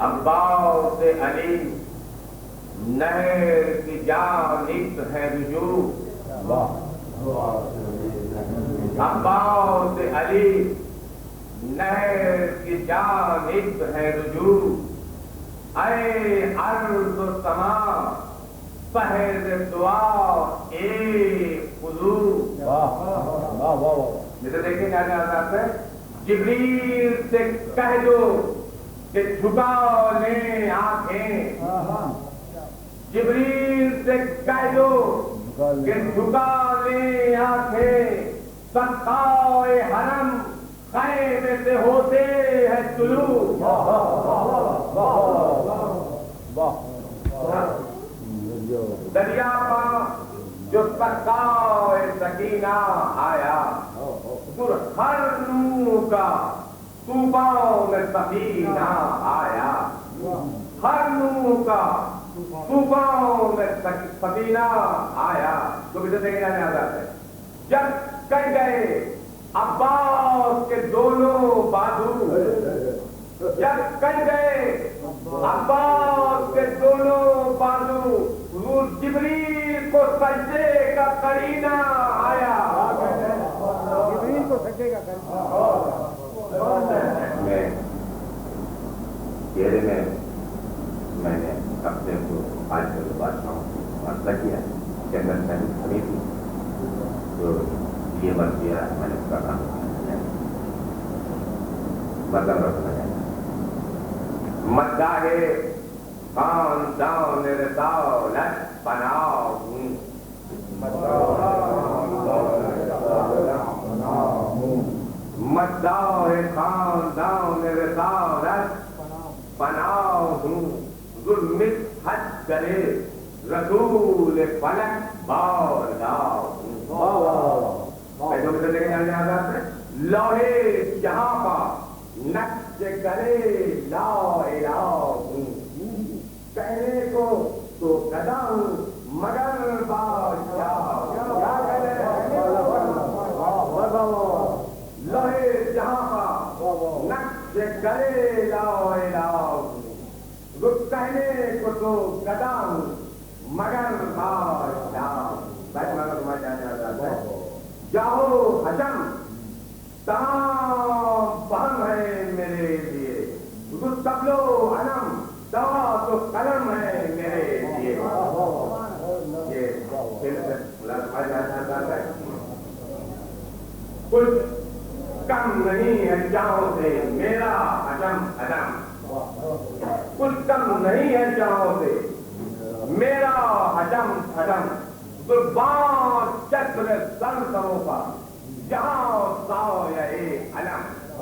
عباس علی نہر کی جانب ہے رجوع عباس علی نہر کی جانب ہے رجوع اے ارض و سما پہر دعا اے خضوع جیسے دیکھیں کیا آتا ہے جبریل سے کہہ دو کہ جھکا لیں آنکھیں جبریل سے کہہ دو کہ جھکا لیں آنکھیں سقائے حرم خیمے سے ہوتے ہیں طلوع دریا کا جو سقائے سکینہ آیا ہر نور کا طوفان میں سفینہ آیا ہر نور کا طوفان میں سفینہ آیا تو بھی دیکھنے جانے آتا ہے جب کہہ گئے عباس کے دونوں بازو جب کہہ گئے عباس کے دونوں بازو حضور جبریل کو سجدے کا قرینہ آیا جبریل کو سجدے کا قرینہ میں نے اپنے کو آج کل بادشاہوں کو مسئلہ کیا کہ اگر میں نے خریدی تو یہ بات کیا میں نے اس کا کام مطلب رکھنا ہے مداحِ خاندان رسالت بناؤ مداحِ خاندان رسالت بناؤ ہوں ظلمت حد کرے رسول فلک بارگاہ ہوں لوہے جہاں کا نقش کرے لا الہ ہوں کہنے کو تو گدا ہوں مگر بادشاہ لوہے جہاں کا نقش کرے لا الہ ہوں کہنے کو تو گدا ہوں مگر بادشاہ جاؤ حجم تمام بہن ہے میرے لیے تبلو علم دوا تو قلم ہے میرے لیے کچھ کم نہیں ہے جاؤ سے میرا حجم حجم کچھ کم نہیں ہے جاؤ سے میرا حجم حجم قربان چکر سرسروں کا جہاں سایہ علم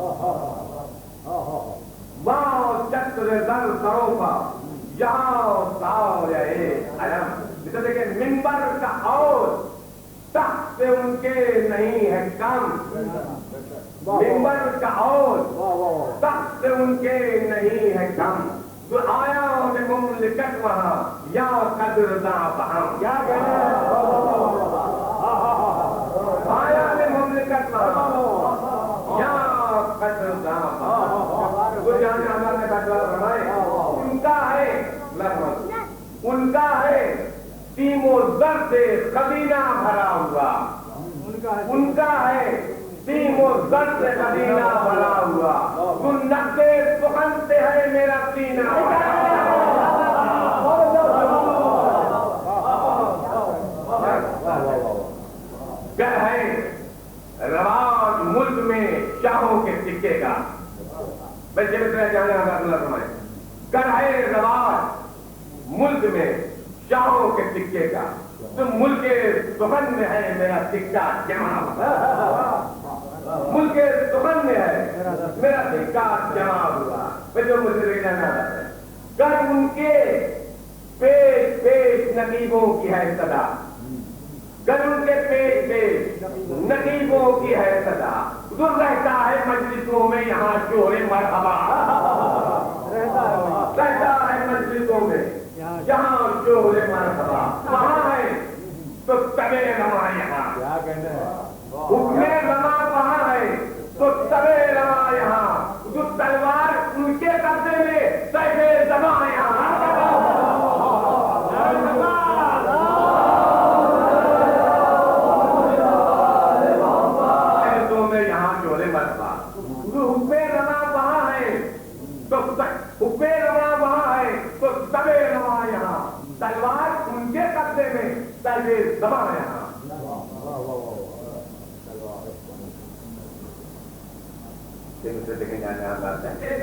وہاں چکر سرسروں کا جہاں سایہ علم جیسے دیکھیں منبر کا اور تخت سے ان کے نہیں ہے کم منبر کا اور تخت سے ان کے نہیں ہے کم تو آیا میں مملکت وہاں یا قدر دا بہم کیا کہنا آیا میں مملکت وہاں یا قدر دا بہم تو جانے آمار نے قدر فرمائے ان کا ہے تیم و زر سے خزینہ بھرا ہوا ان کا ہے تیم و زر سے خزینہ بھرا ہوا تو نقد سخن سے ہے میرا سینہ گر ہے رواج ملک میں شاہوں کے سکے کا بلکہ جانے اللہ فرمائے گر ہے رواج ملک میں شاہوں کے سکے کا تو ملک سخن میں ہے میرا سکہ جمع ملک سخن میں ہے میرا سکہ جمع ہوا جو مجھے جانا ہے گر ان کے پیش پیش نقیبوں کی ہے صدا گر ان کے پیش پیش نقیبوں کی ہے صدا دور رہتا ہے مجلسوں میں یہاں شور مرحبا رہتا ہے مجلسوں میں جہاں شور مرحبا وہاں ہے تو تبے رواں یہاں حکم رواں وہاں ہے تو تبے رواں یہاں جو تلوار ان کے قبضے میں سیف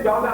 14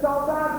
14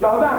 14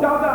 14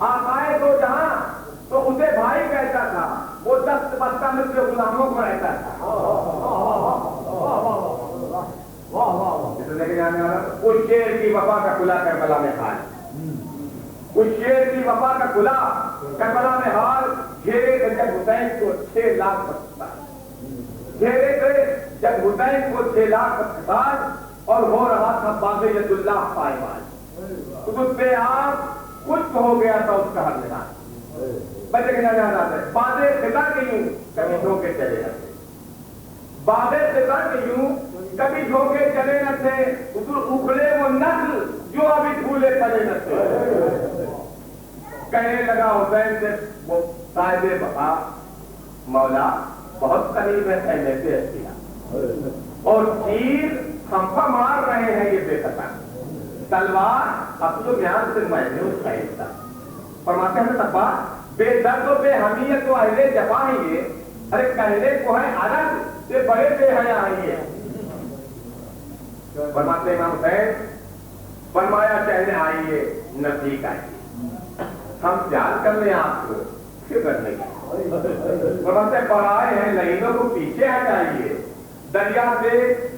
آقائے دو جہاں تو اسے بھائی کہتا تھا، وہ دست بستہ میں سے غلاموں کو رہتا تھا۔ اس شیر کی وفا کا کھلا کربلا میں حال، اس شیر کی وفا کا کھلا کربلا میں حال، گھیرے تھے جب حسین کو 6 لاکھ پتھر، گھیرے تھے جب حسین کو 6 لاکھ پتھر، اور ہو رہا تھا باغ ید اللہ پائیوال، اس پہ آپ کچھ ہو گیا تھا اس کا ہر میدان۔ بچے کے جانے آتا ہے باغ خطا کے یوں کبھی دھوکے چلے نہ تھے، باغ خطا کے یوں کبھی دھوکے چلے نہ تھے، اکھڑے وہ نسل جو ابھی پھولے پڑے نہ تھے۔ کہنے لگا حسین سے وہ صاحب وفا، مولا بہت قریب ہے پہلے سے اشیا، اور تیر ہمپا مار رہے ہیں یہ بے خطا، تلوار اب تو میان سے میں نے اس کا حصہ۔ فرماتے ہیں تبا بے درد و بے حمیت و اہل جفا ہے یہ، ارے کہنے کو ہے عرب یہ بڑے بے حیا ہیں یہ۔ فرماتے امام حسین، فرمایا کہنے آئیے نزدیک آئیے، ہم پیار کر لیں آپ کو فکر نہیں۔ فرماتے پڑھائے ہیں لہینوں کو پیچھے ہٹائیے، دریا سے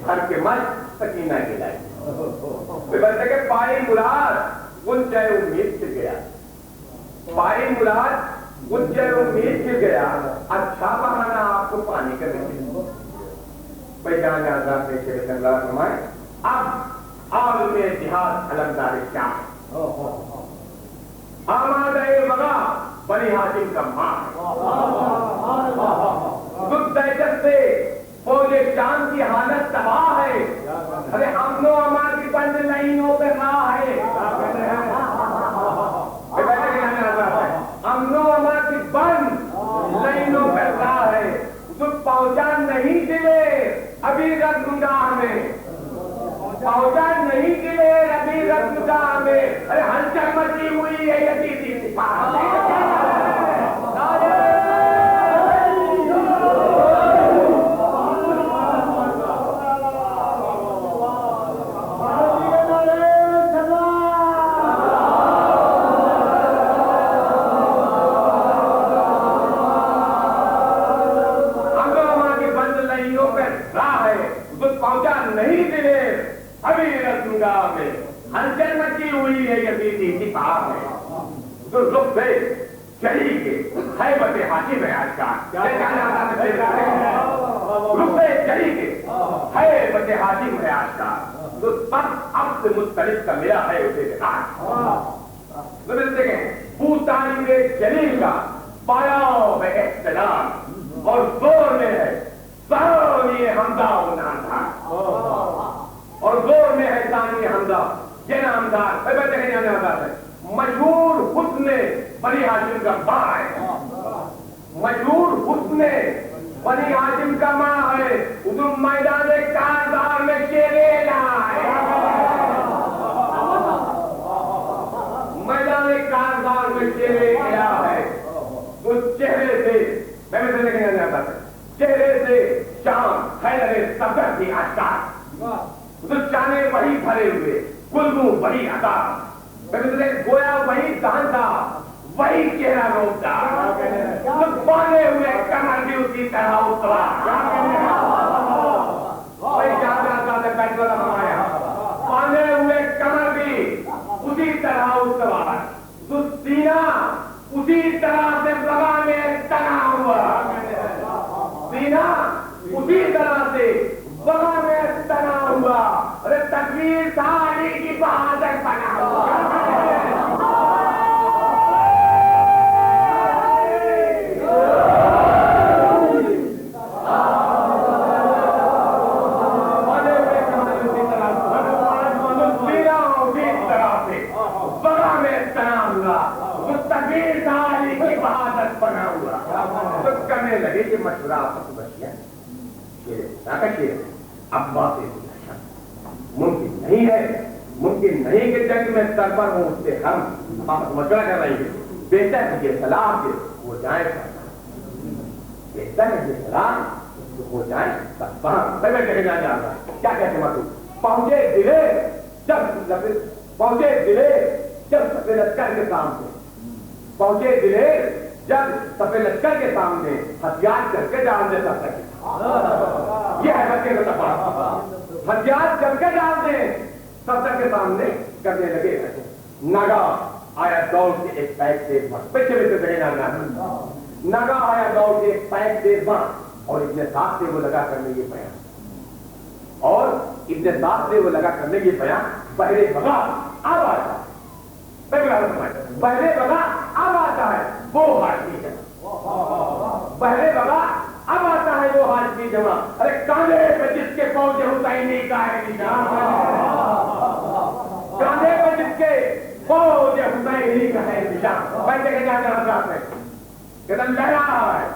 بھر کے مشق سکینہ گلائیے۔ بچے کے پائی مراد گنجے امید سے گیا، پائی مراد گنجے امید سے گیا، اچھا بہانا آپ کو پانی کا نہیں۔ پہچان آزاد سے شیخ اللہ فرمائے اب عالم جہاد علمدار شاہ، آمادہ وغا بنی ہاشم کا ماں، دکھ دہشت سے فوج شام کی حالت تباہ ہے، ارے امن و امان کی بند لائنوں پہ راہ ہے، امن و امان کی بند لائنوں پہ راہ ہے، دکھ پہنچا نہیں دلے ابھی رنگاہ میں، پہنچا نہیں دلے ابھی رنگاہ میں، ارے ہلچل مچی ہوئی ہے یزیدی سپاہ میں۔ ہلچل مچی ہوئی ہے یزیدی سپاہ میں، تو رخ سے چلی کے خیبت ہاشم ہے آج کا، رخ سے چلی کے خیبت ہاشم ہے آج کا، تو سب اب سے مختلف کا میرا ہے اسے تو ملتے ہیں بوتانی کے جلیل کا پایا ہے احترام، اور زور میں ہے ثانی حمدہ و ناندھا، اور زور میں ہے ثانی حمدہ یہ نامدار ہے، مشہور حسن بنی ہاشم کا ماں ہے، مشہور حسن بنی ہاشم کا ماں ہے، ادھر میدان کارزار میں شیرے لائے، میدان کارزار میں شیرے گیا ہے، اس چہرے سے میں سے دیکھنے جاتا تھا، چہرے سے شام خیر صبر کی آشکار، ادھر چانے وہی بھرے ہوئے، گلگوں وہی عطا، گویا وہی دان تھا، وہی چہرہ روکتا، باندھے ہوئے کمر بھی اسی طرح اترا، وہی جاتا بیٹھ کر ہمارا باندھے ہوئے کمر بھی اسی طرح اترا، تو سینہ اسی طرح سے بغا میں تنا ہوا، سینہ اسی طرح سے بغا میں تنا ہوا، ارے تکبیر ساری کی بہادر بنا ہوا، کرنے لگے کہ مشورہ آپس بچیا ابا سے ممکن نہیں ہے، ممکن نہیں کہ جنگ میں سر پر ہوں اس سے ہم آپس مشورہ کر رہے ہیں، بہتر ہے یہ صلاح کہ وہ جائیں، بہتر ہے یہ صلاح کہ وہ جائیں، میں کہنے جانے آ رہا ہے کیا کہتے ہیں پہنچے دلے جب لشکر کے سامنے، پہنچے دلیر جب سفید لشکر کے سامنے ہتھیار کر کے ڈال دے سب تک یہ ہے بچے کا تفاق ہتھیار کر کے ڈال دے سب تک کے سامنے کرنے لگے ناگا آیا دوڑ کے ایک پیک تیز ماں پیچھے میں سے دینا ناگا آیا دوڑ کے ایک پیک تیز ماں اور ابن سعد سے وہ لگا کرنے یہ بیان اور ابن سعد سے وہ لگا کرنے یہ بیان بحرے بغا اب آتا بحرے بغا اب آتا ہے وہ ہاشمی جمع بحرے بغا اب آتا ہے وہ ہاشمی جمع ارے کاندھے پہ جس کے فوج حسینی کا ہے کاندھے پہ جس کے فوج حسینی کا ہے نشان بیٹھے کے جانے حضرات میں کہ لہرا ہے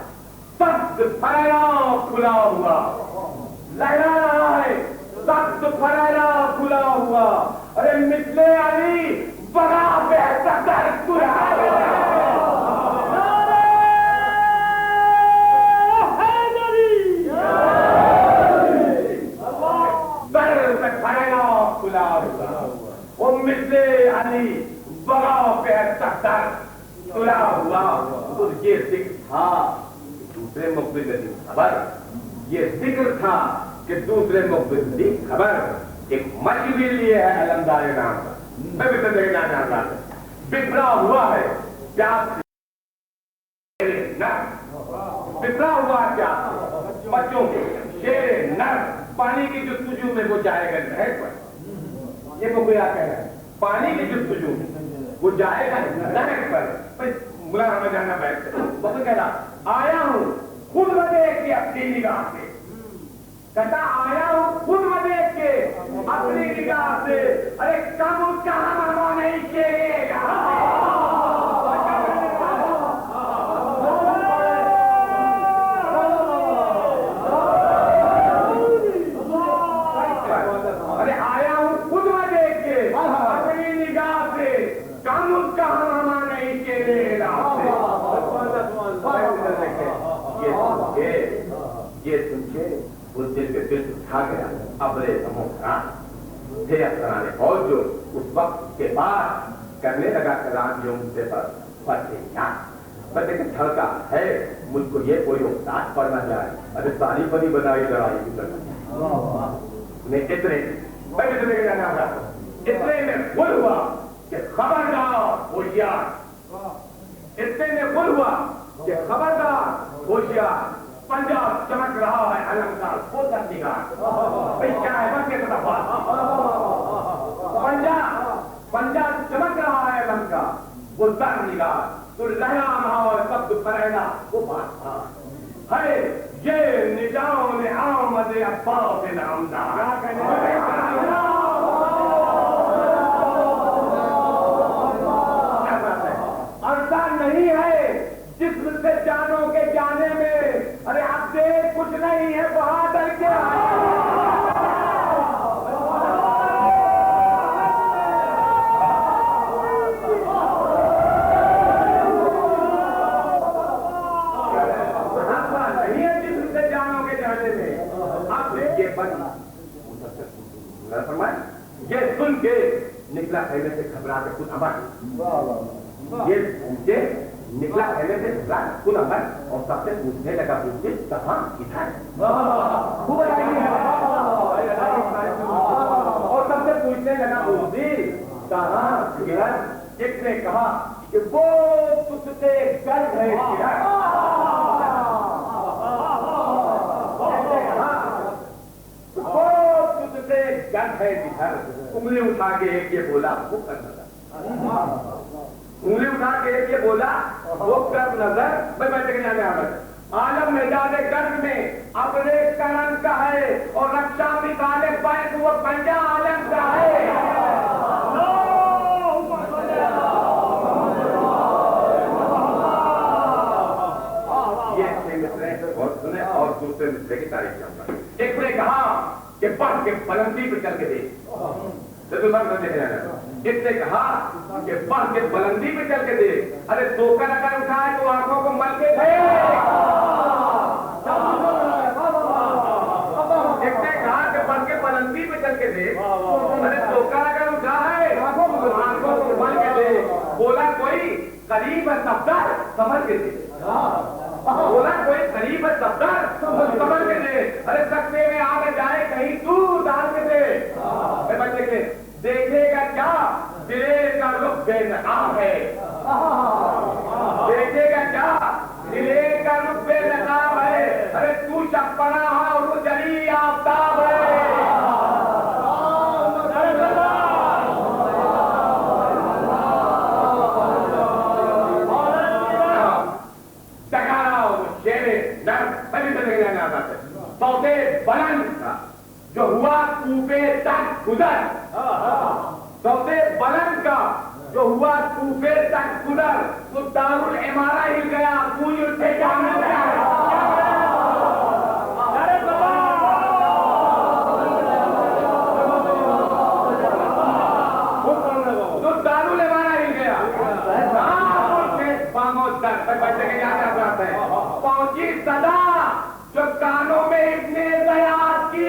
سخت پھیلا کھلا ہوا لہرا رہا ہے سخت پھیلا کھلا ہوا ارے مثل علی بڑا بہتر مثل علی بڑا بہتر تلا ہوا تو یہ ذکر تھا دوسرے مقبل کی خبر یہ ذکر تھا کہ دوسرے مقبل کی خبر ایک مچ بھی لیے ہے علمدار نام کا میں بھی تو دیکھنا چاہتا ہوں بکھرا ہوا ہے پیاس بکھرا ہوا پیاس بچوں کے شیر نر پانی کی جستجو میں وہ جائے گا نہر پر یہ وہ کیا کہہ رہا ہے پانی کی جستجو وہ جائے گا نہر پر ملا ہمیں جانا بیٹھتے وہ کہہ رہا آیا ہوں خود دیکھ کے اپنی نگاہ سے کہتا آیا ہوں خود دیکھ کے اپنی نگاہ سے ارے کم اس کا ہم نہیں چاہیے گا یہ سن کے اس دل پہ دل اٹھا گیا ابرے سموخران تھے افسرانے فوج جو اس وقت کے بعد کرنے لگا کران جو ان سے پر فتح فتح کہ دھڑکا ہے مجھ کو یہ کوئی احساس پڑنا جائے ارے ساری بنی بنائی لڑائی بھی کرنا انہیں اتنے میں بھی تمہیں جانا رہا اتنے میں بھول ہوا کہ خبردار ہوشیار اتنے میں بھول ہوا کہ خبردار ہوشیار پنجاب چمک رہا ہے علم کا وہ نگار بھائی کیا ہے بس کے طرف پنجاب چمک رہا ہے علم کا وہ در نگار تو لہرا ماحول سب پھیلا وہ بات تھا ہے یہ نظام آمد عباس نامدار آسان نہیں ہے جسم سے جانوں کے جانے میں ارے اب دیکھ کچھ نہیں ہے بہادر کے نہیں ہے جسم سے جانوں کے جانے میں اب یہ بنا یہ سن کے نکلا خیمے سے گھبرا کے خود امر یہ پوچھے نکلا خیمے سے گھبرا خود امر اور سب سے پوچھنے لگا پوچھے کہاں ادھر اور سب سے پوچھنے لگا پوچھے کہاں ادھر ایک نے کہا کہ وہ تجھ سے گرد ہے گرد ہے ادھر انگلی اٹھا کے ایک یہ بولا وہ کر نظر انگلی اٹھا کے ایک یہ بولا وہ کر نظر میں بیٹھے کے جانے آمد عالم مجاز گرد میں اپنے کرن کا ہے اور رکشا نکالے پائے وہ پنجا عالم کا ہے یہ سنے اور دوسرے مصرے کی تاریخ کرتا ایک نے کہا کہ بڑھ کے بلندی پہ چل کے دیکھ اس نے کہا کہ بڑھ کے بلندی پہ چل کے دیکھ ارے سوکر اگر اٹھائے تو آنکھوں کو مل کے دیکھ ایک نے کہا کہ بڑھ کے بلندی پہ چل کے دیکھ ارے سوکر اگر اٹھائے تو آنکھوں کو مل کے دیکھ بولا کوئی قریب قریب ہے صفدر سمجھ کے دے. بولا کوئی قریب ہے صفدر سمجھ کے دے. ارے سکتے میں آگے جائے کہیں دور ڈال کے دے. بچے کے دیکھے گا کیا دلے کا رخ بے نقاب ہے. دیکھے گا کیا دلے کا رخ بے نقاب ہے. ارے تو شپنا ہے اور وہ جلی آفتاب ہے. سوتے بلند تھا جو ہوا کوفے تک گزر. سوتے بلند کا جو ہوا کوفے تک گزر. تو دارالعمارہ ہل گیا گونج اٹھے جانے گیا. تو دارالعمارہ ہل گیا. بچے کے کیا کرتے ہیں پہنچی صدا جو کانوں میں ابن زیاد کی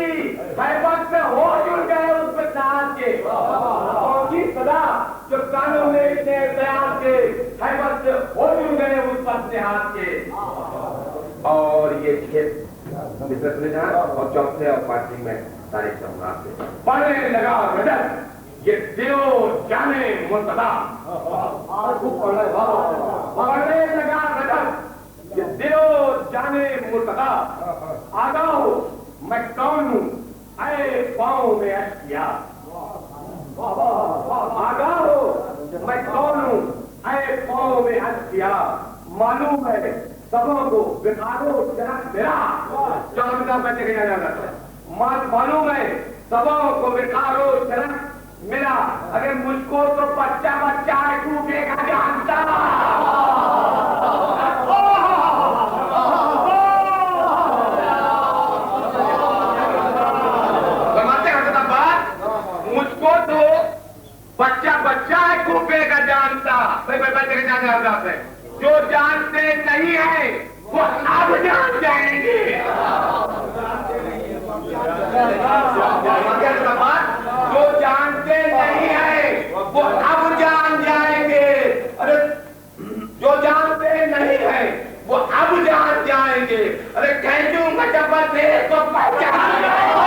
حیبت سے ہو جڑ گئے اس پہ ناز کے. پہنچی صدا جو کانوں میں ابن زیاد کے حیبت سے ہو جڑ گئے اس پر نہاد کے. اور یہ مصرت میں جہاں اور چوتھے اور پانچویں میں تاریخ سمراٹ سے پڑھنے لگا رجب یہ دیو جانے مرتضی. پڑھنے لگا رجب یہ دیو جانے مرتضی. آگاہ ہو میں کون ہوں اے پاؤں میں اشیا. آگاہ ہو میں کون ہوں اے پاؤں میں اشیا. معلوم ہے سبوں کو بکارو جنک میرا. چودہ بچے کے جانا ہے. معلوم ہے سبوں کو بکارو جنک میرا. اگر مجھ کو تو بچہ بچہ ہے ٹوٹے گا جانتا. بچہ بچہ ہے کوفے کا جانتا. بچے کے جانے آزاد ہے. جو جانتے نہیں ہیں وہ اب جان جائیں گے. جو جانتے نہیں ہیں وہ اب جان جائیں گے. ارے جو جانتے نہیں ہیں وہ اب جان جائیں گے. ارے کہہ دوں گا جب دے تو پہچان جائیں گے.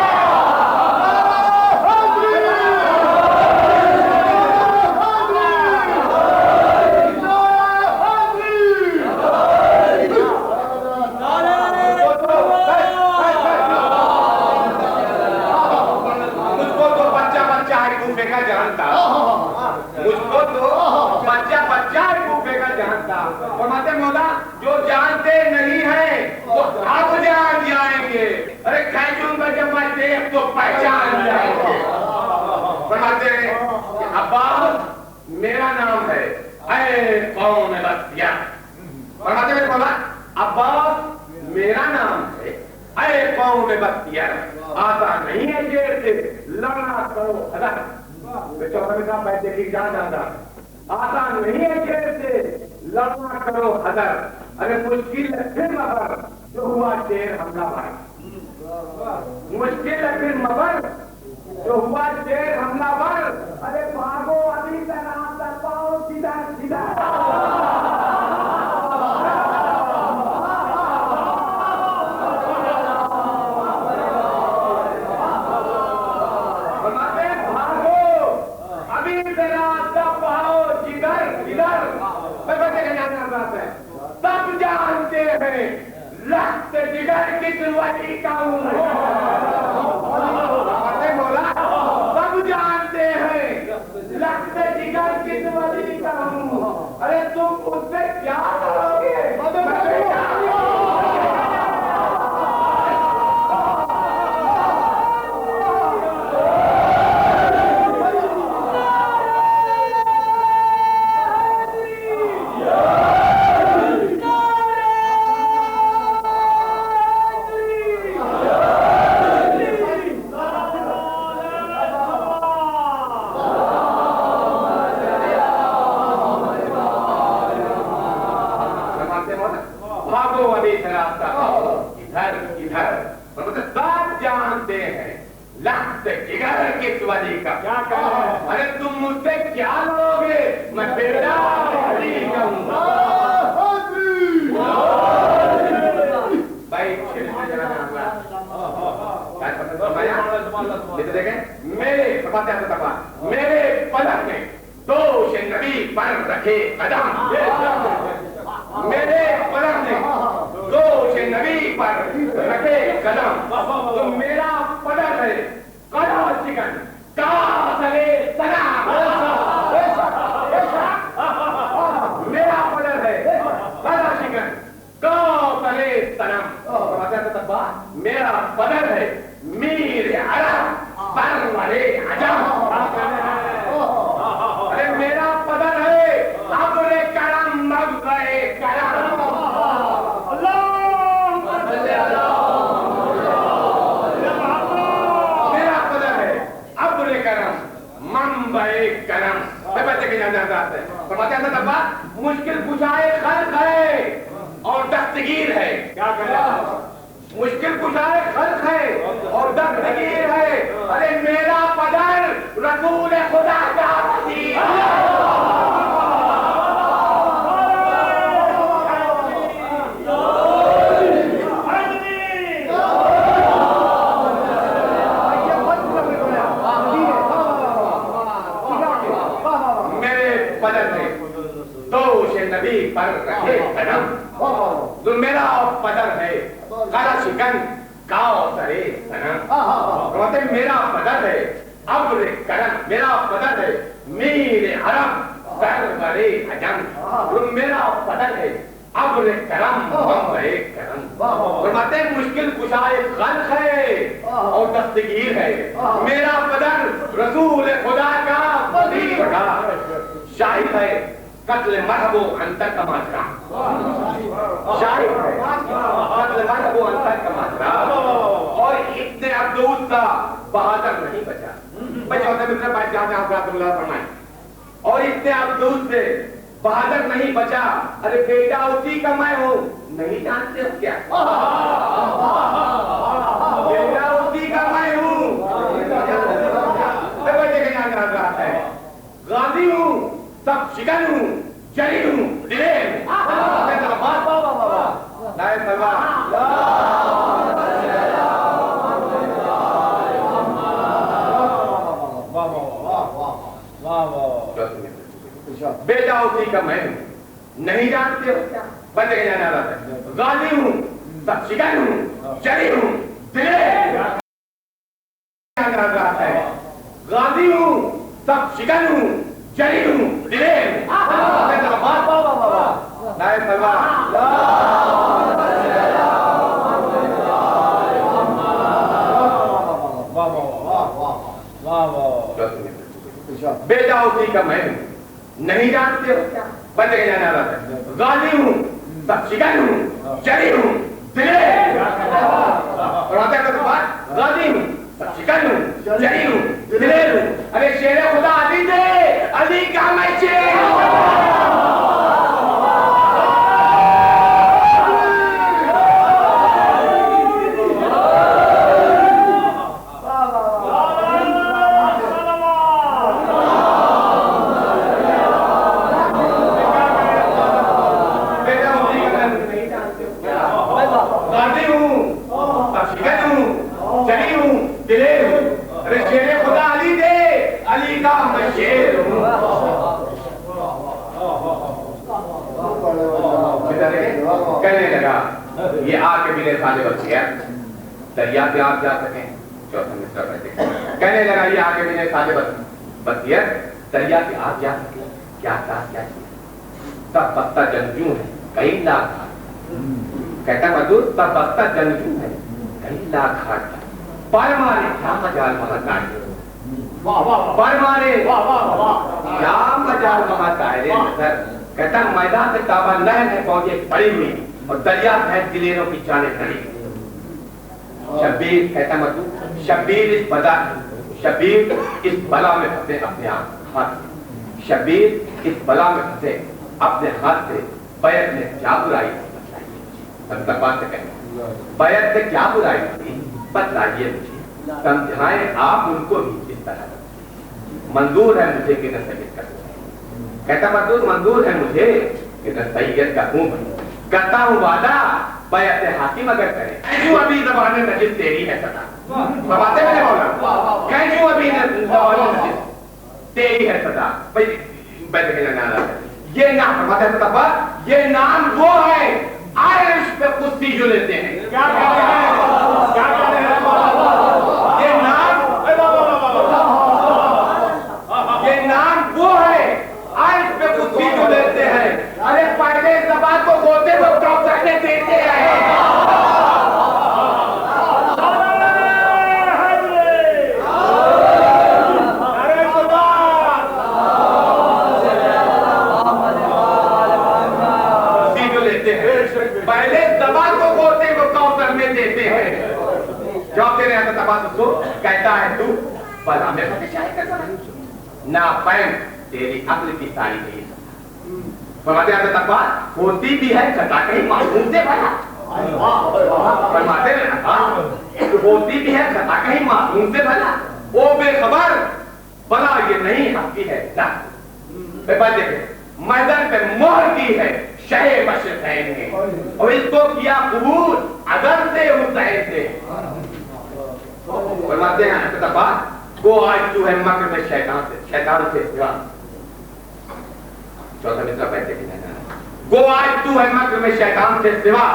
فرماتے مولا جو جانتے نہیں ہیں وہ اب جان جائیں گے. ارے کہوں گا جب میں دیکھ تو پہچان جائیں گے. فرماتے ہیں عباس میرا نام ہے اے قوم بختیار. فرماتے ہیں مولا عباس میرا نام ہے اے قوم بختیار. آتا نہیں ہے جیل سے لڑنا کرو حضر. چودہ میں کہا بیٹھے کی جان جانا. آتا نہیں ہے جیل سے لڑنا کرو حضر. اگر مشکل ہے پھر مگر جو ہوا شیر حملہ بھائی. مشکل ہے پھر مگر جو ہوا شیر حملہ بھر. ارے بھاگو ابھی تنام تر پاؤ سیدھا سیدھا. سب جانتے ہیں لخت جگر کس ولی کا ہوں. مولا سب جانتے ہیں لخت جگر کس ولی کا ہوں. ارے تم اس سے کیا کرو گے. ارے تم مجھ سے کیا لو گے. میں بیٹا علی کا ہوں. نبی پر رکھے قدم تو میرا پدر ہے کڑا چکن کاسلے سلام میرا پدر ہے کڑا چکن کاسلے سلام میرا پدر ہے میر عرب پرورے عجم ارے میرا پدر ہے ابر کرم مغرے کرم میرا پدر ہے ابر کرم منبع کرم بچے کے جانا چاہتے ہیں فرماتے ہیں تبا مشکل کشائے خلق ہے اور دستگیر ہے کیا کہا مشکل کشائے خلق ہے اور دستگیر ہے ارے میرا پدر رسول خدا کا وزیر میرے پدر نے دوش نبی پر رکھے قدم تو میرا پدر ہے کڑا چکن کاسلے سلام میرا پدر ہے ابر کرم میرا پدر ہے میر عرب پرورے عجم میرا پدر ہے ابر کرم منبع کرم فرماتے ہیں مشکل کشائے خلق ہے اور دستگیر ہے میرا پدر رسول خدا کا وزیر کا شاہد ہے قتل مرحب و انتر کا ماجرا شاہد ہے قتل مرحب و انتر کا ماجرا اور ابن عبدود کا بہادر نہیں بچا بچا ہوتا ہے مطلب بات جہاں جہاں پر اللہ فرمائے اور ابن عبدود سے بہادر نہیں بچا ارے بیٹا اسی کا میں ہوں نہیں جانتے ہو کیا بیٹا اسی کا میں ہوں بچے کا جان رہا ہے غازی ہوں سب شکن ہوں جری ہوں دلیر لائے سلوان بیٹا اسی کا میں ہوں نہیں جانتے ہو کیا بندے کا جانا رہا ہے غازی ہوں سب شکن ہوں جری ہوں دلیر رہا ہے غازی ہوں سب شکن ہوں جری ہوں دلیر لائے سلوان بیٹا اسی کا میں ہوں نہیں جانتے ہو کیا بندے کا جانا رہا ہے غازی ہوں سب شکن ہوں جری ہوں دلیر اور آتا ہے تو بات غازی ہوں سب شکن ہوں جری ہوں دلیر ہوں ارے شیر خدا علی دے علی کا میں شیر کہنے لگا یہ آ کے ملے سالے بچے دریا پہ آپ جا سکیں چوتھا مصرع پڑھتے کہنے لگا یہ آ کے ملے سالے بچے دریا پہ آپ جا سکیں کیا کہا کیا کیا تب بستہ جنگجو ہے کئی لاکھ کہتا مزدور تب بستہ جنگجو ہے کئی لاکھ ہاتھ پر مارے کیا مجال مہت پر مارے کیا مجال مہت نظر کہتا میدان سے کعبہ نہر میں پہنچے پڑی ہوئی اور دریا ہے دلیروں کی جانیں کھڑی شبیر کہتا مطلب شبیر اس بلا شبیر اس بلا میں پھنسے اپنے ہاتھ شبیر اس بلا میں پھنسے اپنے ہاتھ سے بیعت نے کیا برائی تھی بات سے کہیں بیعت سے کیا برائی تھی بتلائیے مجھے سمجھائیں آپ ان کو بھی اس طرح منظور ہے مجھے کہ نہ سید کا کہتا منظور ہے مجھے کہ نہ سید کا ہوں کرتا ہوں وعدہ بیعت حاکم اگر کرے کیوں ابھی زبان نجس تیری ہے سدا فرماتے میرے مولا کیوں ابھی زبان نجس تیری ہے سدا بیعت کے نام ہے یہ نام فرماتے ہیں یہ نام وہ ہے عرش پہ کشتی جو لیتے ہیں. کیا کہتے ہیں؟ کیا کہتے ہیں؟ یہ نام وہ ہے آئس پہ کشتی جو لیتے ہیں. ارے پہلے زبان کو بولتے تو ٹاپ کرنے دیتے ہیں. پہلے زبان کو بولتے وہ کاؤنٹر میں دیتے ہیں. جواب دے رہے ہیں زبان اس کو کہتا ہے تو بلا میں نہ پین تیری عقل کی ساری نہیں. فرماتے ہیں تقویٰ ہوتی بھی ہے خطا کہیں معصوم سے بھلا. فرماتے ہیں ہوتی بھی ہے خطا کہیں معصوم سے بھلا. وہ بے خبر بلا یہ نہیں حق کی ہے. میدان پہ مہر کی ہے شہ مشرقین نے اور اس کو کیا قبول اگر سے حسین سے. فرماتے ہیں تقویٰ کو آج تو ہے مکر میں شیطان سے سوا. چوتھا مصرع پہلے کی نہیں گو آج تو ہے مکر میں شیطان سے سوا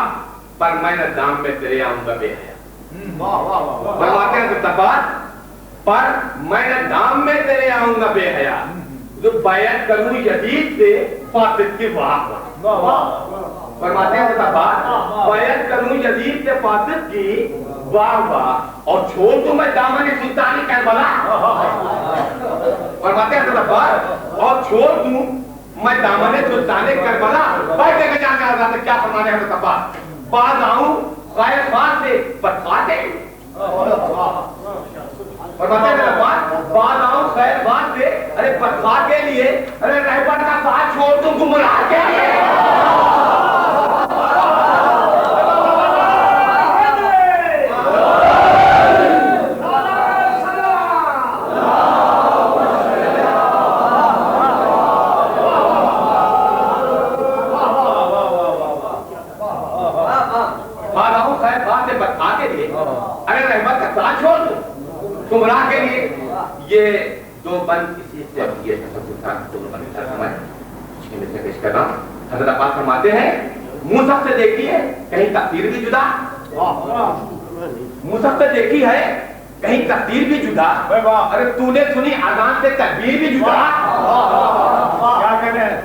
پر میں نہ دام میں تیرے آؤں گا بے حیا. فرماتے ہیں تقویٰ پر میں نہ دام میں تیرے آؤں گا بے حیا. جو بیعت کروں یزید سے فاطد کی واہ واہ. فرماتے ہیں تقویٰ بیعت کروں یزید سے فاطد کی واہ واہ اور چھوڑ دوں میں دامن سلطانی کربلا. فرماتے ہیں تقویٰ اور چھوڑ دوں میں دامن سلطانی کربلا. بیٹھے کے جانے آزاد کیا فرمانے ہیں تقویٰ باز آؤں خیر خواہ سے بدخواہ دے. فرماتے ہیں تقویٰ باز آؤں خیر خواہ سے ارے بدخواہ کے لیے ارے رہبر کا ساتھ چھوڑ دوں گمراہ کے لیے. گمراہ کے لیے یہ دو بند اسی سے یہ پیش کر رہا ہوں. حضرت عباس فرماتے ہیں موسیٰ سے دیکھی ہے کہیں تقدیر بھی جدا. موسیٰ سے دیکھی ہے کہیں تقدیر بھی جدا. ارے تو نے سنی اذان سے تکبیر بھی جدا. کیا کہتے ہیں؟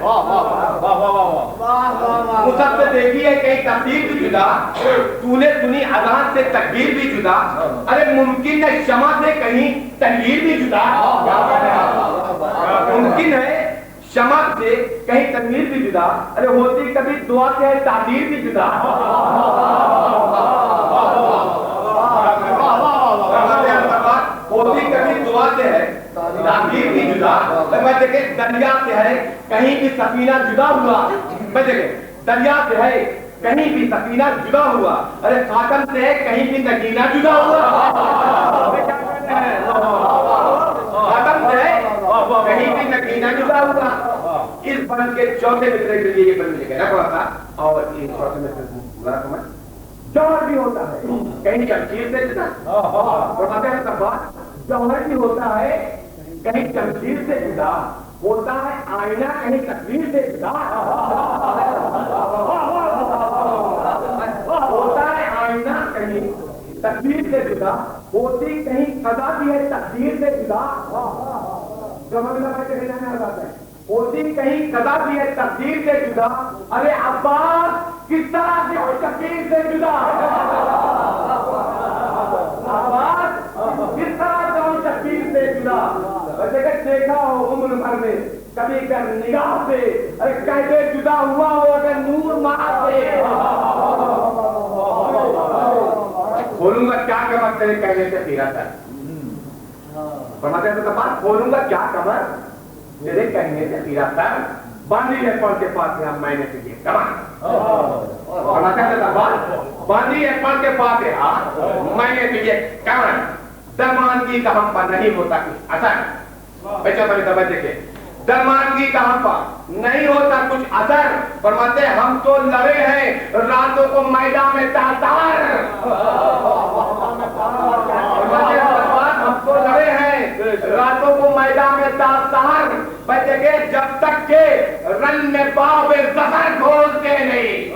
موسیٰ سے دیکھی ہے کہیں تقدیر بھی جدا. تو نے سنی اذان سے تکبیر بھی جدا. ارے ممکن ہے شمع سے کہیں تنویر بھی جدا. ممکن ہے شمع سے کہیں تنویر بھی جدا. ارے ہوتی کبھی دعا سے ہے تعبیر بھی جدا. ہوتی کبھی دعا سے ہے تعبیر بھی جدا. میں دیکھیں دریا سے ہے کہیں بھی سفینہ جدا ہوا. میں دیکھیں دریا سے ہے کہیں بھی سفینہ جدا ہوا. ارے خاتم سے ہے کہیں بھی نگینہ جدا ہوا. خاتم سے ہے کہیں بھی نگینہ جدا ہوا. اس بند کے چوتھے مصرعے کے لیے یہ بند لکھا ہے تھا. اور اس چوتھے مصرعے جوہر بھی ہوتا ہے کہیں شمشیر سے جدا. فرماتے ہیں تقویٰ جوہر بھی ہوتا ہے کہیں شمشیر سے جدا. ہوتا ہے آئینہ کہیں تصویر سے جدا. ہوتا ہے آئینہ کہیں تصویر سے جدا. ہوتی کہیں قضا بھی ہے تقدیر سے جدا. ہوتی کہیں قضا بھی ہے تقدیر سے جدا. ارے عباس کس طرح سے ہو تقدیر سے جدا. عباس کس طرح سے ہو تقدیر سے جدا. ویسے دیکھا ہو عمر بھر میں کبھی کر نگاہ سے ارے کیسے جدا ہوا ہو اگر نور ماں سے. کھولوں گا کیا کمر تیرے کہنے سے پھیرا تھا. فرماتے ہیں تو بات کھولوں گا کیا کمر تیرے کہنے سے پھیرا تھا. باندھی ہے پڑھ کے پاس میں نے تجھے کمر. فرماتے ہیں تو بات باندھی ہے پڑھ کے پاس میں نے تجھے کمر. درماندگی کا ہم پر نہیں ہوتا کچھ اثر. بچہ بڑی سمجھ دیکھیں درماندگی کا ہم پر نہیں ہوتا کچھ اثر. فرماتے ہیں ہم تو لڑے ہیں راتوں کو میدان میں تار. ہم تو لڑے ہیں راتوں کو میدان میں تار. بچے کے جب تک کے رن میں باب ظفر کھولتے نہیں.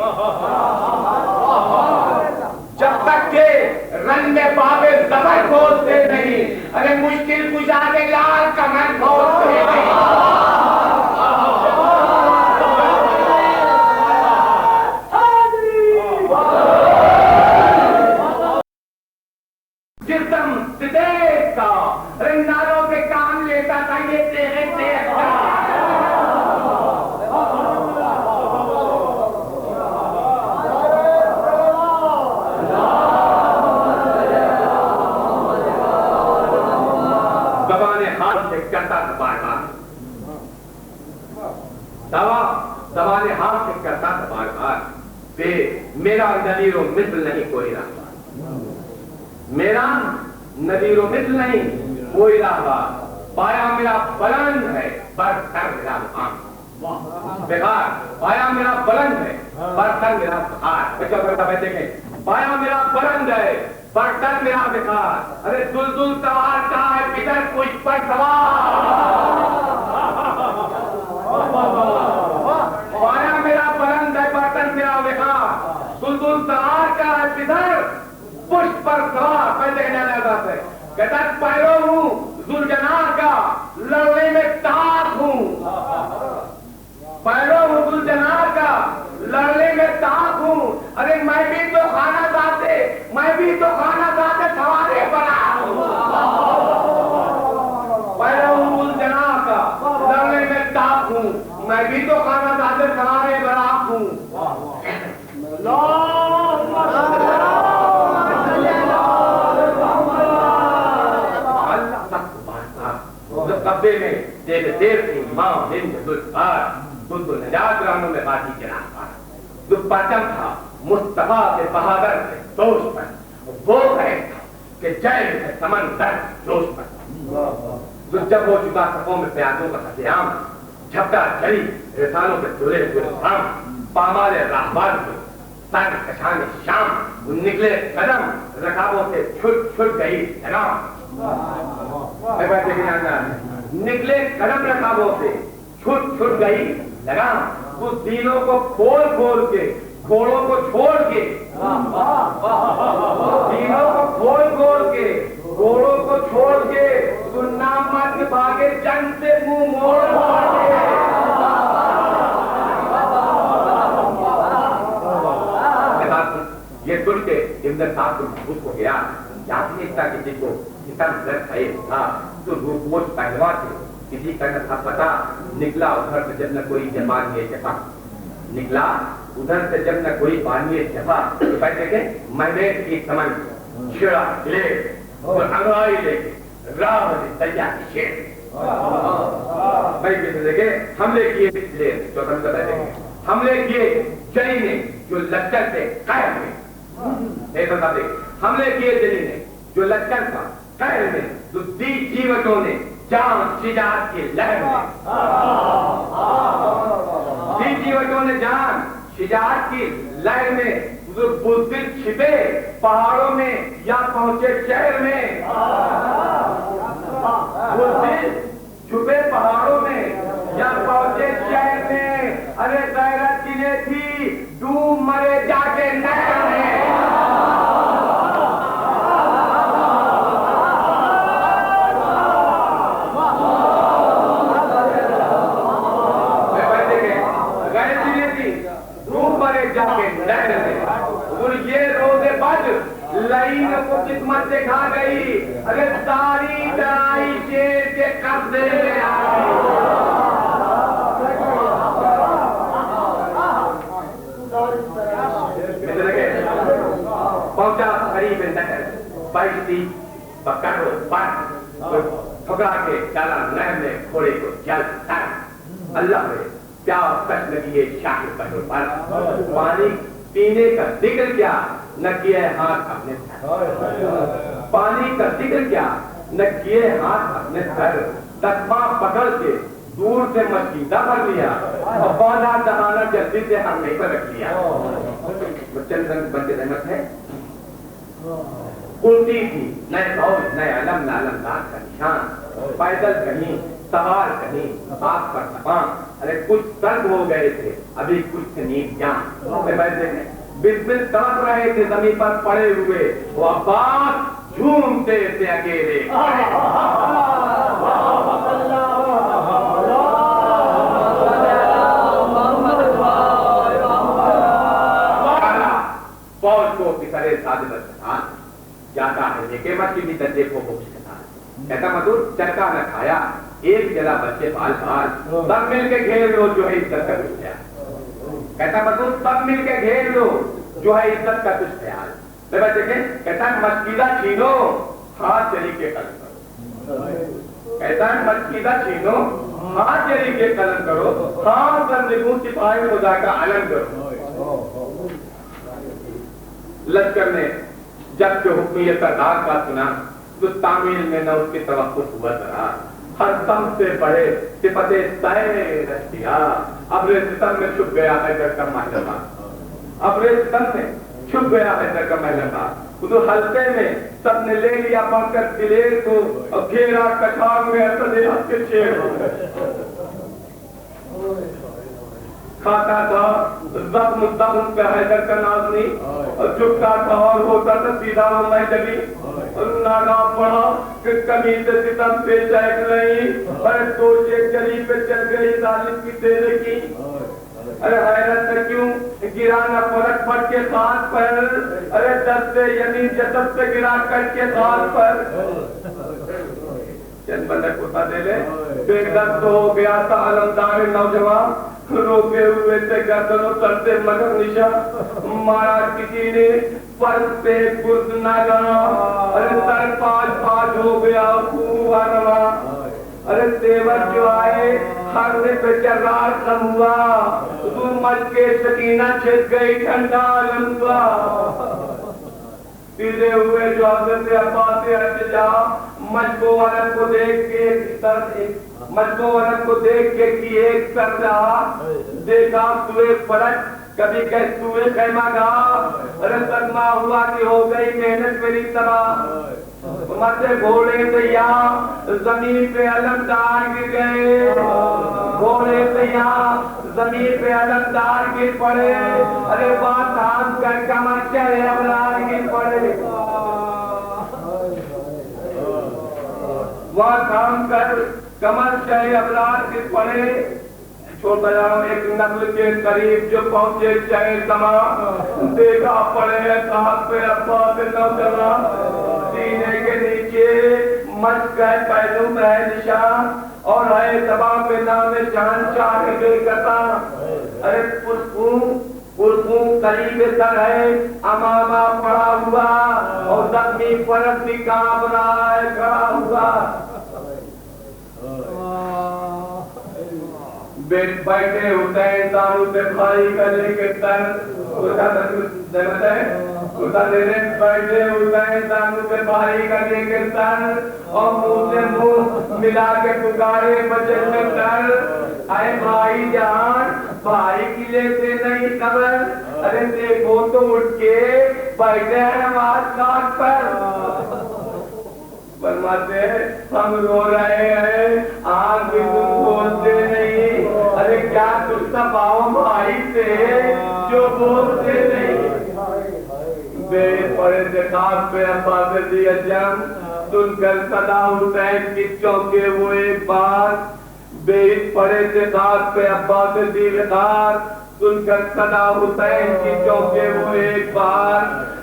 میرا نظیر و مثل نہیں کوئی رہا، میرا نظیر و مثل نہیں کوئی رہا، پایا میرا بلند ہے برتر میرا عام بخار، پایا میرا بلند ہے برتر میرا بخار، پایا میرا بلند ہے برتر میرا بخار، ارے دلدل سوار کہاں ہے کدھر کچھ پر سوار، پایا میرا بلند ہے برتن میرا بخار، دلدل سوار کہاں ہے کدھر پشت پر سوار، پہلے کہنے لگا ہے کہتا پیرو ہوں ذوالجلال کا لڑنے میں تاق ہوں، پیرو ہوں ذوالجلال کا لڑنے میں تاق ہوں، ارے میں بھی تو خانہ داتے، میں بھی تو خانہ داتے سوارے بنا ہوں، پیرو ہوں ذوالجلال کا لڑنے میں تاق ہوں، میں بھی تو خانہ داتے سوارے بنا ہوں، قبے میں دیکھ دیر سے امام ہند دلبار دل تو نجات رانوں میں باقی چلا پا جو پرچم تھا مصطفیٰ کے بہادر کے دوش پر، وہ ہے کہ جیل سے سمندر جوش پر، جو جب ہو چکا سفوں میں پیازوں کا قتلعام، جھپٹا چلی رسالوں کے دورے گلفام، پامال راہبار کو سر کشان شام، نکلے قدم رکابوں سے چھٹ چھٹ گئی لگام، نکلے قدم رکابوں سے چھٹ چھٹ گئی لگام، اس دینوں کو کھول کھول کے گھوڑوں کو چھوڑ کے، دینوں کو کھول کھول کے گھوڑوں کو چھوڑ کے، سننا مت بھاگے جنگ سے منہ موڑ کے، یہ سن کے امداد صاحب کو محبوب ہو گیا، یاد نہیں تھا کسی کو اتنا نظر خیل تھا، جو روپوش پہلوان تھے، کسی کا نہ تھا پتا، نکلا ادھر سے جب نہ کوئی جبان یہ جفا، نکلا ادھر سے جب نہ کوئی بانیے جفا، کہتے کہ محمد کی سمن چھڑا لے اور انگائی لے کے راہ سے دریا کی شیر، بھائی کسی دیکھے حملے کیے لے چوتھا میں بیٹھے گے، حملے کیے جلی نے جو لشکر سے قائم میں، ایک بتا دے حملے کیے جلی نے جو لشکر تھا قائم میں، جو دی جیوتوں نے جان شجاعت کی لہر میں، دی جیوتوں نے جان شجاعت کی لہر میں، جو بزدل چھپے پہاڑوں میں یا پہنچے شہر میں، بزدل چھپے پہاڑوں میں یا پہنچے شہر میں، ارے غیرت جنہیں تھی ڈوب مرے جا کے نہر میں، لائن کو قسمت دکھا گئی، ارے ساری ڈرائی شیر کے قبضے میں آ گئی، پہنچا قریب نہر، بجتی بکرو پر ٹھکرا کے ڈالا نہر میں گھوڑے کو جل کر، اللہ نے پیاس کش لگی ہے شاہ بکرو پر، پانی پینے کا ذکر کیا نہ کیے ہاتھ اپنے سر، پانی کا ذکر کیا نہ کیے ہاتھ اپنے سر، تسمہ پکڑ کے دور سے مشکیدہ کر لیا، اور بالا دہانا جلدی سے ہم نہیں پر رکھ لیا، بچن رنگ بچے رحمت ہے، الٹی تھی نئے فوج نئے علم نہ علمدار کا نشان، پیدل کہیں سوار کہیں آگ پر تپان، ارے کچھ ترک ہو گئے تھے ابھی کچھ نیند جان، بسمل تڑپ رہے تھے زمین پر پڑے ہوئے، وہ عباس جھومتے تھے اکیلے، فوج کو کسرے سادھ بچتا جاتا ہے لیکن مت کی بھی درجے کو بخشتا ہے، کہتا مدور چرکا نہ کھایا ایک جلا بچے بال بال، سب مل کے گھیر لو جو ہے عزت کا کچھ خیال، کہتا مدور سب مل کے گھیر لو جو ہے عزت کا کچھ خیال، کہتا ہے مشکیدہ چھینو ہاتھ جلی کے قلم کرو، کہتا ہے مشکیدہ چھینو ہاتھ جلی کے قلم کرو، ہاں بندگوں سپاہی خدا کا علم کرو، لشکر نے جب کہ حکم یہ سردار کا سنا تو تعمیل میں نہ اس کی توقف ہوا ذرا، ہر دم سے بڑے صفت سیر اختیار، ابر ستم میں چھپ گیا حیدر کا محلہ، ابر ستم میں چھپ گیا حیدر کا محلہ، تو حلقے میں سب نے لے لیا پڑھ کر دلیر کو اور گھیرا کٹھار میں اسد حق کے شیر کھاتا تھا زخم دم پہ حیدر کا نازنی، اور جھکتا تھا اور ہوتا تھا سیدھا وہ میں جبھی ناگا پڑا کہ کمی سے ستم پہ چیک نہیں، ارے سوچے گلی پہ چل گئی ظالم کی تیرے کی، ارے حیرت سے کیوں گرانا پلٹ پٹ کے ساتھ پر، ارے دست یعنی جسد سے گرا کر کے ساتھ پر، چند بندہ کتا دے لے بے دست ہو گیا تھا علمدار نوجوان، روکے ہوئے سے گردنوں سر سے مگر نشا، مارا کسی نے پر پہ گرد ناگا، ارے سر پاج ہو گیا ہوا روا، ارے تیور جو آئے ہرنے پہ چرار کم ہوا، دور مچ کے سکینہ چھت گئی ٹھنڈا عالم ہوا، تیرے ہوئے جو حضرت عباس سے جا مجبو ورد کو دیکھ کے مجبو ورد کو دیکھ کے کی ایک سر رہا، دیکھا سوئے پلٹ کبھی کہ سوئے خیمہ گا، ارے صدمہ ہوا کہ ہو گئی محنت میری تباہ، متے گھوڑے سے یہاں زمین پہ علمدار گر گئے، گھوڑے سے یہاں زمین پہ علمدار گر پڑے، ارے بات تھام کر کمر چہرے ابرار گر پڑے، وہاں تھام کر کمر چہرے ابرار گر پڑے، چھوٹا جاؤں ایک نقل کے قریب جو پہنچے چہر سما، دیکھا پڑے صاحب پہ عباس نوجوان، سینے کے نیچے مچ گئے پہلو میں نشان، اور ہے زبان پہ نام جان چاہ بے قطع، ارے پرخون قریب سر ہے امامہ پڑا ہوا، اور زخمی فرق بھی کام رہا ہے کھڑا ہوا، بیٹھے حسین دارو سے بھائی کا لے کے تر خدا دینے بیٹھے حسین دارو سے بھائی کا لے کے تر، اور منہ سے منہ ملا کے پکارے بچن میں تر، اے بھائی جان بھائی کی لیتے نہیں خبر، ارے دیکھو تو اٹھ کے بیٹھے ہیں آواز کاٹ پر، فرماتے ہم رو رہے ہیں آنکھ بھی تم کھولتے نہیں، ارے کیا تجھتا پاؤ بھائی سے جو بولتے نہیں، بے پڑے سے خاک پہ عباس دی اجم، سن کر صدا حسین کی چونکے وہ ایک بار، بے پڑے سے خاک پہ عباس دی وقار، سن کر صدا حسین کی چونکے وہ ایک بار،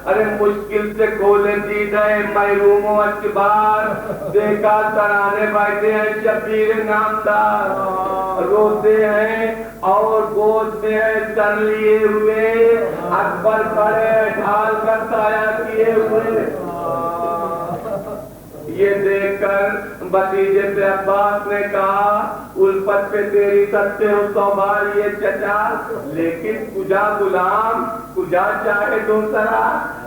ارے مشکل سے کھولے دیدہ محروم و اکبار، دیکھا ترانے بیٹھے ہیں شبیر نامدار، روتے ہیں اور گود میں ہیں سر لیے ہوئے، اکبر پڑے ڈھال کر سایہ کیے ہوئے، یہ دیکھ کر بھتیجے سے عباس نے کہا الفت پہ تیری سچے ہو سوبار یہ چچا، لیکن کجا غلام کجا چاہے دوسرا،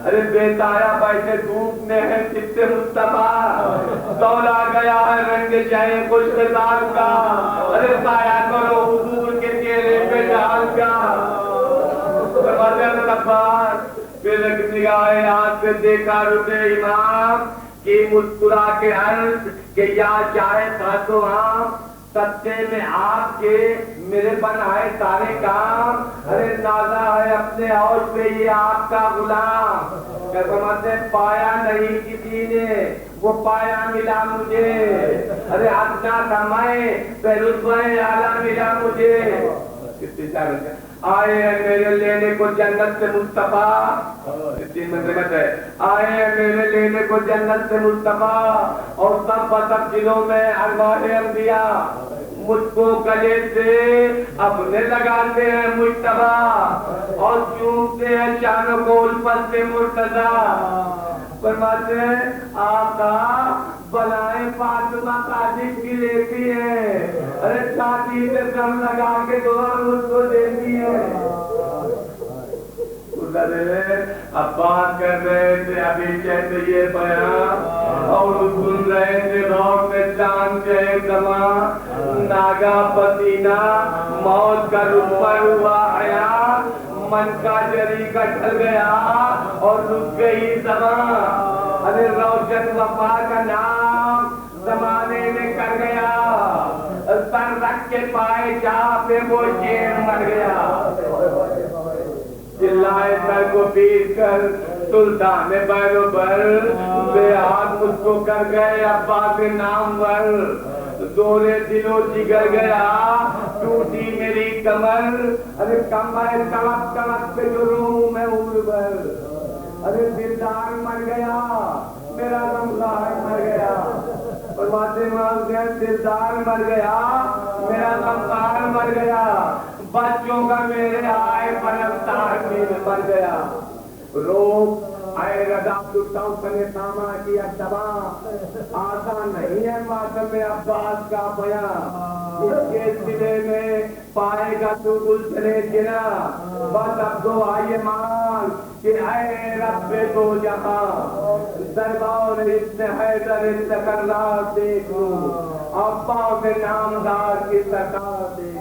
ارے بیتایا بیٹھے دھوپ میں ہے چت مصطفیٰ، دولا گیا ہے رنگ شہ خوش خزال کا، ارے سایہ کرو حضور کے چہرے پہ ڈال کا، پھر نگاہ ہاتھ سے دیکھا رکے امام کی مسکرا کے عرض کہ یا چاہے تھا تو ہم سچے میں آپ کے میرے بنائے سارے کام، ارے نازا ہے اپنے ہوش پہ یہ آپ کا غلام، قسمت سے پایا نہیں کسی نے وہ پایا ملا مجھے، ارے ادنا تھا میں پھر رتبہ اعلیٰ ملا مجھے، آئے ہیں میرے لینے کو جنت سے مصطفیٰ، آئے ہیں میرے لینے کو جنت سے مصطفیٰ، اور سب بسب دلوں میں ارواح انبیاء، مجھ کو گلے سے اپنے لگاتے ہیں مجتبیٰ، اور چومتے ہیں شان و گول پر سے مرتضیٰ، فرماتے ہیں آقا بلائیں فاطمہ قادر کی لیتی ہے، ارے چھاتی سے دم لگا کے دعا مجھ کو دیتی ہے، عباس کر رہے تھے ابھی کہتے یہ بیان اور سن رہے تھے روح میں چاند کے زمان ناگا پسینہ موت کا روپر ہوا آیا من کا جری کا ڈھل گیا اور رک گئی زمان ارے روشن وفا کا نام زمانے میں کر گیا سر رکھ کے پائے جا پہ وہ شیر مر گیا چلائے سر کو پیر کر سلطان بیروبر بے ہاتھ مجھ کو کر گئے عباس نامور دورے دلو جگر گیا ٹوٹی میری کمر ارے کمر تڑپ تڑپ پہ جو روح میں اول بھر ارے دلدار مر گیا میرا غمخوار مر گیا فرماتے ہیں دلدار مر گیا میرا غمخوار مر گیا بچوں کا میرے آئے پرفتار میں مر گیا روح آئے رضا لٹاؤں سنے ساما کیا دبا آسان نہیں ہے ماتم میں عباس کا بیان اس کے سلے میں پائے گا تو گلشنے گنا بس اب دو آئیے مان کہ اے رب دو جہاں دربار ابن حیدر تکرار دیکھو عباس نامدار کی سرکار دیکھو